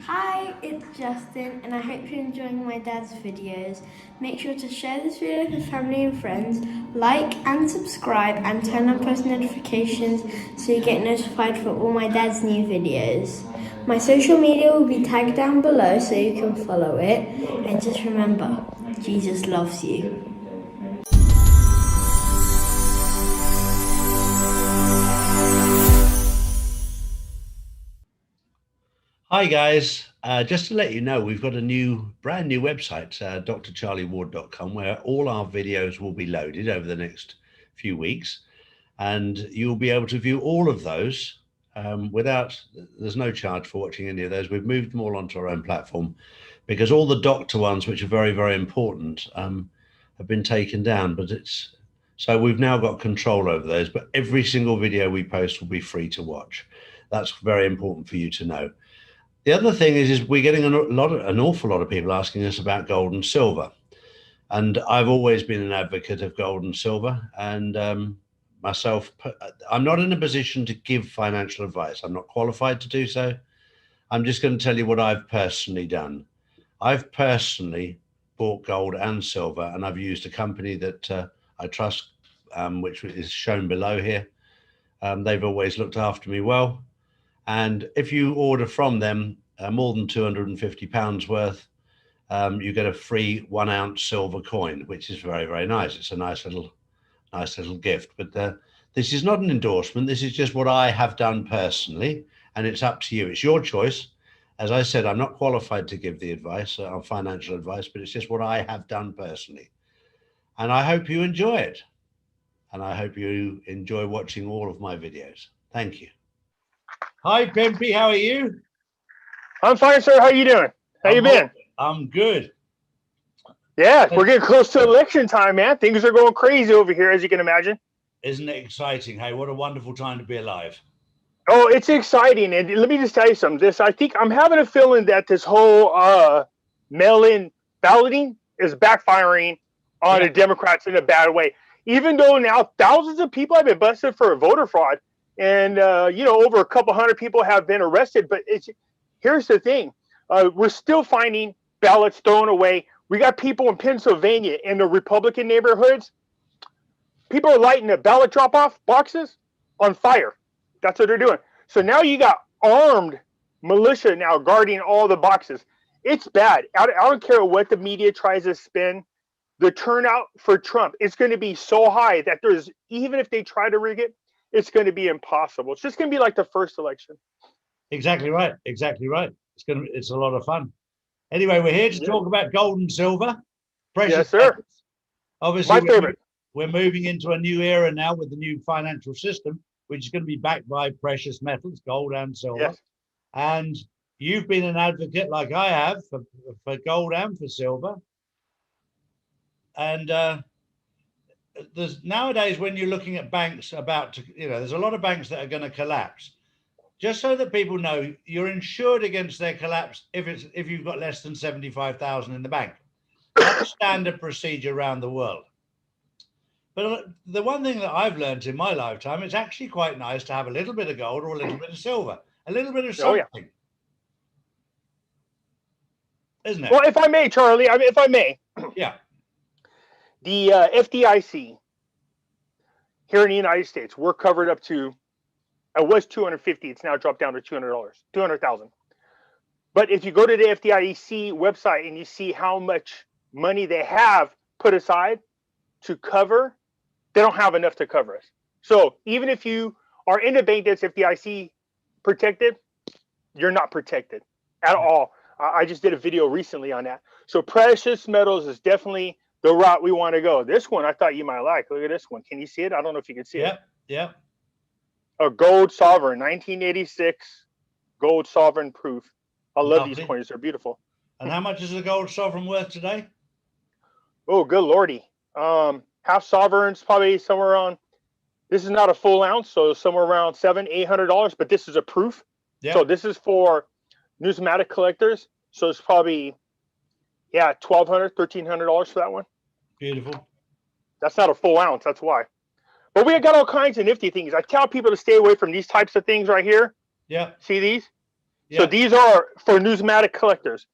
Hi, it's Justin and I hope you're enjoying my dad's videos. Make sure to share this video with family and friends, like and subscribe and turn on post notifications so you get notified for all my dad's new videos. My social media will be tagged down below so you can follow it. And just remember, Jesus loves you. Hi guys, just to let you know, we've got a brand new website, drcharlieward.com, where all our videos will be loaded over the next few weeks, and you'll be able to view all of those there's no charge for watching any of those. We've moved them all onto our own platform because all the doctor ones, which are very, very important, have been taken down, so we've now got control over those, but every single video we post will be free to watch. That's very important for you to know. The other thing is we're getting an awful lot of people asking us about gold and silver. And I've always been an advocate of gold and silver. And myself, I'm not in a position to give financial advice. I'm not qualified to do so. I'm just going to tell you what I've personally done. I've personally bought gold and silver, and I've used a company that I trust, which is shown below here. They've always looked after me well. And if you order from them more than £250 worth, you get a free 1 ounce silver coin, which is very, very nice. It's a nice little gift. But this is not an endorsement. This is just what I have done personally, and it's up to you. It's your choice. As I said, I'm not qualified to give the advice, financial advice, but it's just what I have done personally. And I hope you enjoy it. And I hope you enjoy watching all of my videos. Thank you. Hi, Pimpy. How are you? I'm fine, sir. How you doing? How you been? I'm good. Yeah, we're getting close to election time, man. Things are going crazy over here, as you can imagine. Isn't it exciting? Hey, what a wonderful time to be alive. Oh, it's exciting. And let me just tell you something. I think I'm having a feeling that this whole mail-in balloting is backfiring on the Democrats in a bad way. Even though now thousands of people have been busted for voter fraud, and over a couple hundred people have been arrested. But here's the thing: we're still finding ballots thrown away. We got people in Pennsylvania in the Republican neighborhoods. People are lighting the ballot drop-off boxes on fire. That's what they're doing. So now you got armed militia now guarding all the boxes. It's bad. I don't care what the media tries to spin. The turnout for Trump is going to be so high that even if they try to rig it, it's going to be impossible. It's just going to be like the first election. Exactly right. Exactly right. It's a lot of fun. Anyway, we're here to talk about gold and silver. Precious yes, sir. metals. Obviously, my favorite. We're moving into a new era now with the new financial system, which is going to be backed by precious metals, gold and silver. Yes. And you've been an advocate, like I have, for gold and for silver. And there's nowadays, when you're looking at banks there's a lot of banks that are going to collapse. Just so that people know, you're insured against their collapse if you've got less than 75,000 in the bank. That's standard procedure around the world. But the one thing that I've learned in my lifetime, it's actually quite nice to have a little bit of gold or a little bit of silver, a little bit of something. Oh, yeah. Isn't it? Well, if I may, Charlie, if I may. Yeah. The FDIC here in the United States, we're covered up to, it was $250. It's now dropped down to $200,000. But if you go to the FDIC website and you see how much money they have put aside to cover, they don't have enough to cover us. So even if you are in a bank that's FDIC protected, you're not protected at all. I just did a video recently on that. So precious metals is definitely the route we want to go. This one I thought you might like. Look at this one. Can you see it? I don't know if you can see it. Yeah. A gold sovereign, 1986 gold sovereign proof. I love these coins. They're beautiful. And how much is the gold sovereign worth today? Oh, good lordy. Half sovereign's probably somewhere around, this is not a full ounce, so somewhere around $700-800, but this is a proof. Yep. So this is for numismatic collectors. So it's probably, $1,200, $1,300 for that one. Beautiful. That's not a full ounce. That's why. But we got all kinds of nifty things. I tell people to stay away from these types of things right here. Yeah. See these? Yeah. So these are for numismatic collectors.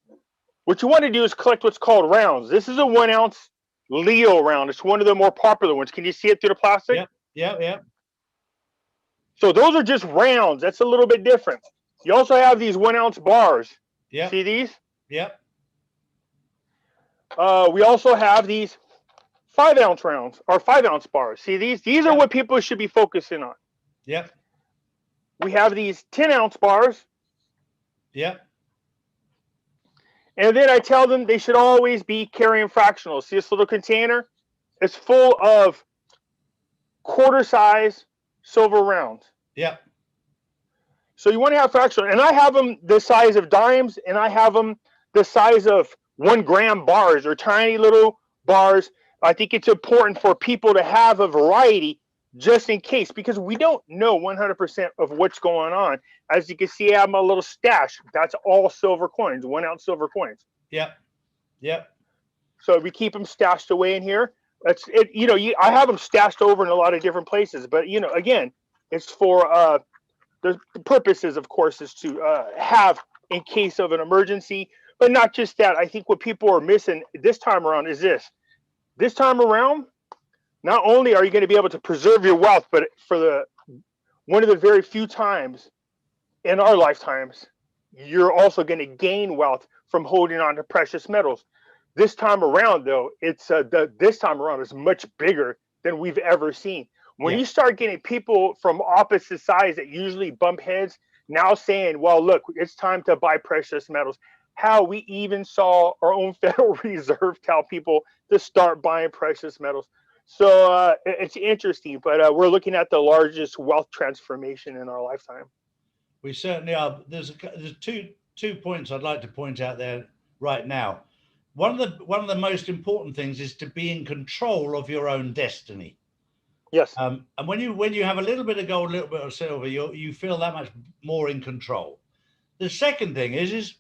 What you want to do is collect what's called rounds. This is a 1 ounce Leo round. It's one of the more popular ones. Can you see it through the plastic? Yeah. Yeah. Yeah. So those are just rounds. That's a little bit different. You also have these 1 ounce bars. Yeah. See these? Yeah. We also have these 5 ounce rounds or 5 ounce bars. See these? These are what people should be focusing on. Yeah. We have these 10 ounce bars. Yeah. And then I tell them they should always be carrying fractionals. See this little container? It's full of quarter size silver rounds. Yeah. So you want to have fractional. And I have them the size of dimes, and I have them the size of 1 gram bars or tiny little bars. I think it's important for people to have a variety just in case, because we don't know 100% of what's going on. As you can see, I have my little stash. That's all silver coins, 1 ounce silver coins. Yeah. Yeah. So we keep them stashed away in here. That's it. You know, I have them stashed over in a lot of different places, but you know, again, it's for the purposes, of course, is to have in case of an emergency. But not just that. I think what people are missing this time around is this. This time around, not only are you going to be able to preserve your wealth, but for one of the very few times in our lifetimes, you're also going to gain wealth from holding on to precious metals. This time around, though, it's this time around is much bigger than we've ever seen. When you start getting people from opposite sides that usually bump heads now saying, well, look, it's time to buy precious metals. How we even saw our own Federal Reserve tell people to start buying precious metals. So it's interesting, but we're looking at the largest wealth transformation in our lifetime. We certainly are. There's two points I'd like to point out there right now. One of the most important things is to be in control of your own destiny. Yes. And when you have a little bit of gold, a little bit of silver, you feel that much more in control. The second thing is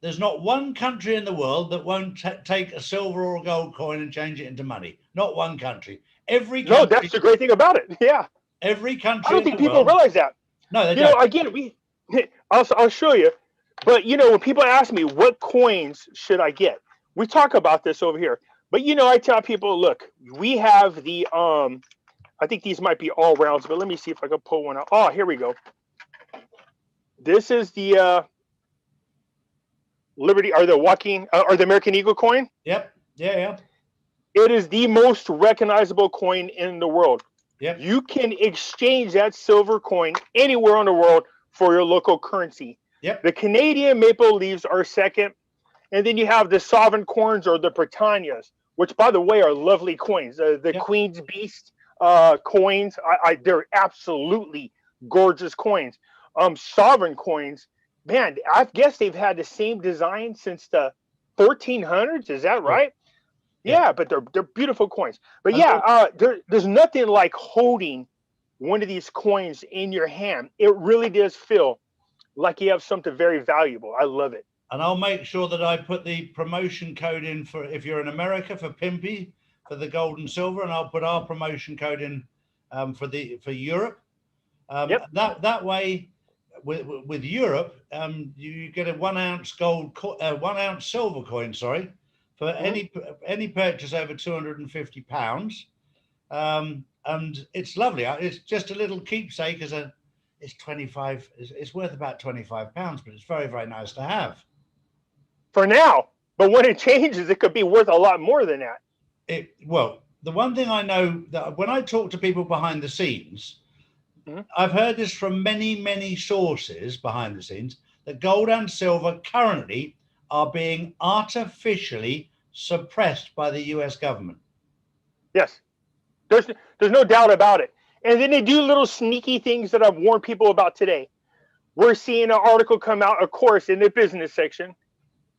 there's not one country in the world that won't take a silver or a gold coin and change it into money. Not one country. Every country. No, that's the great thing about it. Yeah. Every country. I don't think people realize that. No, they don't. You know, again, I'll show you. But you know, when people ask me what coins should I get, we talk about this over here. But you know, I tell people, look, we have the I think these might be all rounds, but let me see if I can pull one out. Oh, here we go. This is the Liberty or the Walking or the American Eagle coin. Yep. Yeah, yeah. It is the most recognizable coin in the world. Yep. You can exchange that silver coin anywhere in the world for your local currency. Yep. The Canadian maple leaves are second. And then you have the sovereign coins or the Britannias, which, by the way, are lovely coins. The Queen's Beast coins, they're absolutely gorgeous coins. Sovereign coins, man, I guess they've had the same design since the 1400s. Is that right? Yeah, but they're beautiful coins. But yeah, there's nothing like holding one of these coins in your hand. It really does feel like you have something very valuable. I love it. And I'll make sure that I put the promotion code in for if you're in America for Pimpy for the gold and silver, and I'll put our promotion code in for Europe. That way, with Europe, you get a 1 ounce 1 ounce silver coin. Sorry, for any purchase over £250, and it's lovely. It's just a little keepsake it's 25. It's worth about £25, but it's very, very nice to have. For now, but when it changes, it could be worth a lot more than that. Well, the one thing I know that when I talk to people behind the scenes, I've heard this from many, many sources behind the scenes that gold and silver currently are being artificially suppressed by the US government. Yes, there's no doubt about it. And then they do little sneaky things that I've warned people about today. We're seeing an article come out, of course, in the business section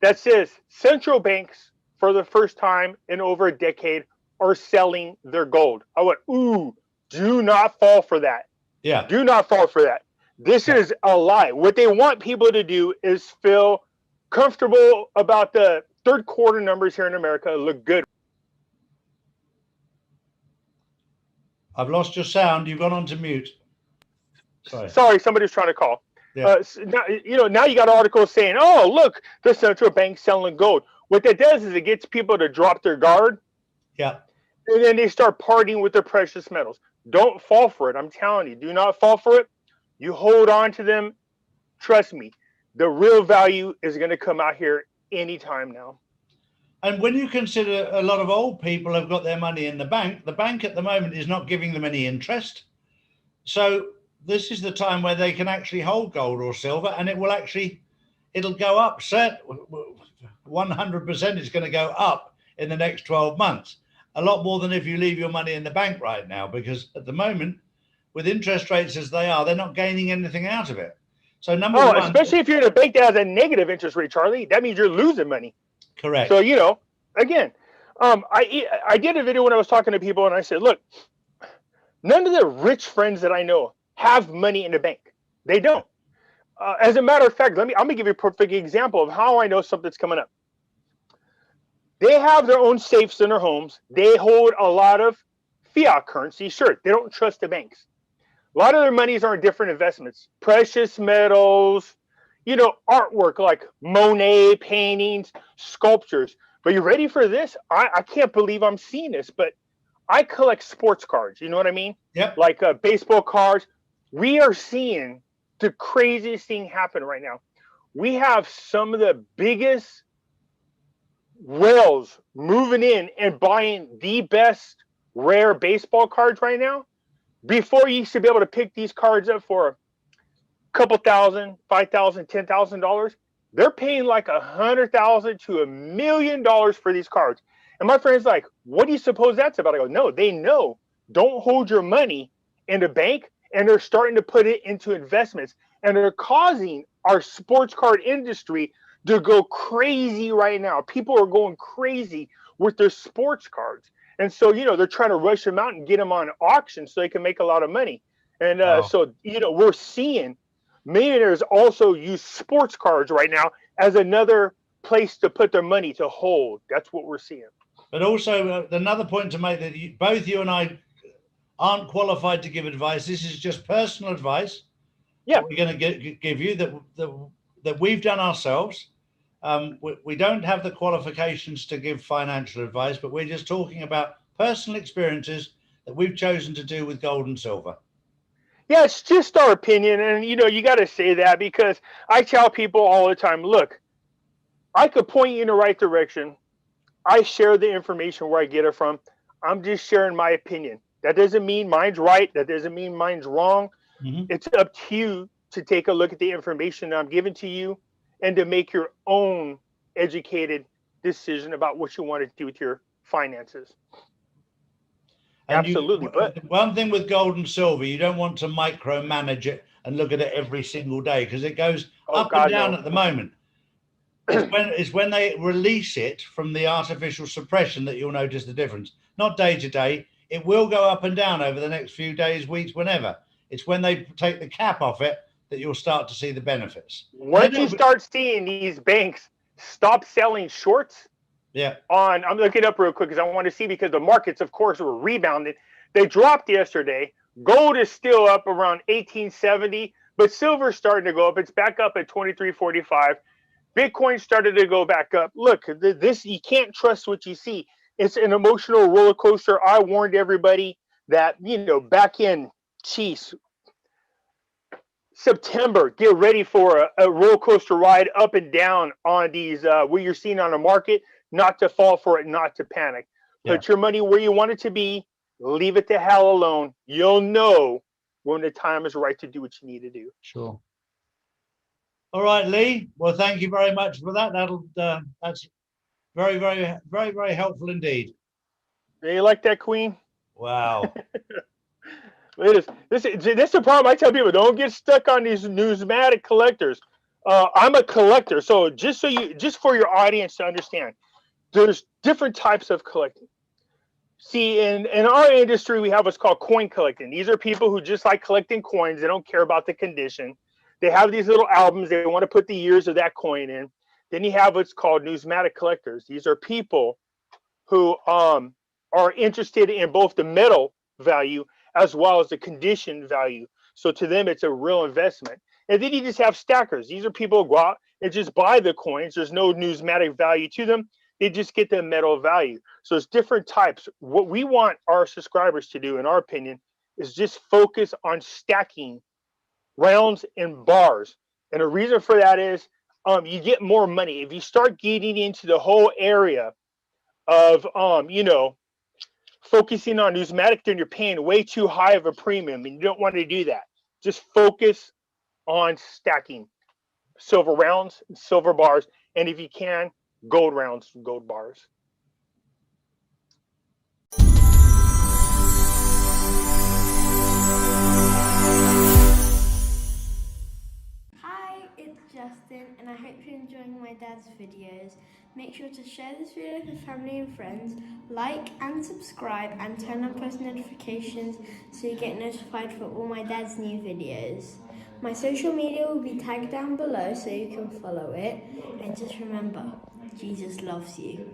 that says central banks, for the first time in over a decade, are selling their gold. I went, ooh, do not fall for that. Yeah. Do not fall for that. This is a lie. What they want people to do is feel comfortable about the third quarter numbers here in America, look good. I've lost your sound. You've gone on to mute. Sorry. Sorry, somebody's trying to call. Yeah. Now you got articles saying, "Oh, look, the central bank selling gold." What that does is it gets people to drop their guard. Yeah. And then they start partying with their precious metals. Don't fall for it. I'm telling you, do not fall for it. You hold on to them. Trust me, the real value is going to come out here anytime now. And when you consider a lot of old people have got their money in the bank at the moment is not giving them any interest. So this is the time where they can actually hold gold or silver, and it'll go up. 100% is going to go up in the next 12 months. A lot more than if you leave your money in the bank right now, because at the moment, with interest rates as they are, they're not gaining anything out of it. So number one, especially if you're in a bank that has a negative interest rate, Charlie, that means you're losing money. Correct. So, again, I did a video when I was talking to people, and I said, look, none of the rich friends that I know have money in the bank. They don't. As a matter of fact, I'm going to give you a perfect example of how I know something's coming up. They have their own safes in their homes. They hold a lot of fiat currency. Sure, they don't trust the banks. A lot of their monies are in different investments, precious metals, artwork like Monet paintings, sculptures. But you ready for this? I can't believe I'm seeing this, but I collect sports cards. You know what I mean? Yep. Like baseball cards. We are seeing the craziest thing happen right now. We have some of the biggest whales moving in and buying the best rare baseball cards right now. Before, you used to be able to pick these cards up for a couple $1,000, $5,000, $10,000. They're paying like $100,000 to $1 million for these cards. And my friend's like, what do you suppose that's about? I go, no, they know. Don't hold your money in the bank, and they're starting to put it into investments, and they're causing our sports card industry to go crazy right now. People are going crazy with their sports cards. And so, they're trying to rush them out and get them on auction so they can make a lot of money. And so, we're seeing millionaires also use sports cards right now as another place to put their money to hold. That's what we're seeing. But also another point to make, that both you and I aren't qualified to give advice. This is just personal advice. Yeah, we're going to give you that we've done ourselves. We don't have the qualifications to give financial advice, but we're just talking about personal experiences that we've chosen to do with gold and silver. Yeah, it's just our opinion. And, you got to say that, because I tell people all the time, look, I could point you in the right direction. I share the information where I get it from. I'm just sharing my opinion. That doesn't mean mine's right. That doesn't mean mine's wrong. Mm-hmm. It's up to you to take a look at the information that I'm giving to you and to make your own educated decision about what you want to do with your finances. And absolutely. But one thing with gold and silver, you don't want to micromanage it and look at it every single day, because it goes up and down at the moment. It's when they release it from the artificial suppression that you'll notice the difference. Not day to day. It will go up and down over the next few days, weeks, whenever. It's when they take the cap off it that you'll start to see the benefits. Once you start seeing these banks stop selling shorts, I'm looking up real quick because I want to see, because the markets, of course, were rebounded. They dropped yesterday. Gold is still up around 1870, but silver's starting to go up. It's back up at 2345. Bitcoin started to go back up. Look, this, you can't trust what you see. It's an emotional roller coaster. I warned everybody that, back in, September, get ready for a roller coaster ride up and down on these, what you're seeing on the market, not to fall for it, not to panic. Put your money where you want it to be. Leave it the hell alone. You'll know when the time is right to do what you need to do. Sure. All right, Lee. Well, thank you very much for that. That's very, very, very, very helpful indeed. You like that, Queen? Wow. This is the problem. I tell people, don't get stuck on these numismatic collectors. I'm a collector, so just for your audience to understand, there's different types of collecting. See, in our industry, we have what's called coin collecting. These are people who just like collecting coins. They don't care about the condition. They have these little albums. They want to put the years of that coin in. Then you have what's called numismatic collectors. These are people who are interested in both the metal value as well as the condition value. So to them, it's a real investment. And then you just have stackers. These are people who go out and just buy the coins. There's no numismatic value to them. They just get the metal value. So it's different types. What we want our subscribers to do, in our opinion, is just focus on stacking rounds and bars. And the reason for that is you get more money. If you start getting into the whole area of, focusing on numismatic, then you're paying way too high of a premium, and you don't want to do that. Just focus on stacking silver rounds, silver bars, and if you can, gold rounds, gold bars. Hi, it's Justin, and I hope you're enjoying my dad's videos. Make sure to share this video with family and friends, like and subscribe, and turn on post notifications so you get notified for all my dad's new videos. My social media will be tagged down below so you can follow it. And just remember, Jesus loves you.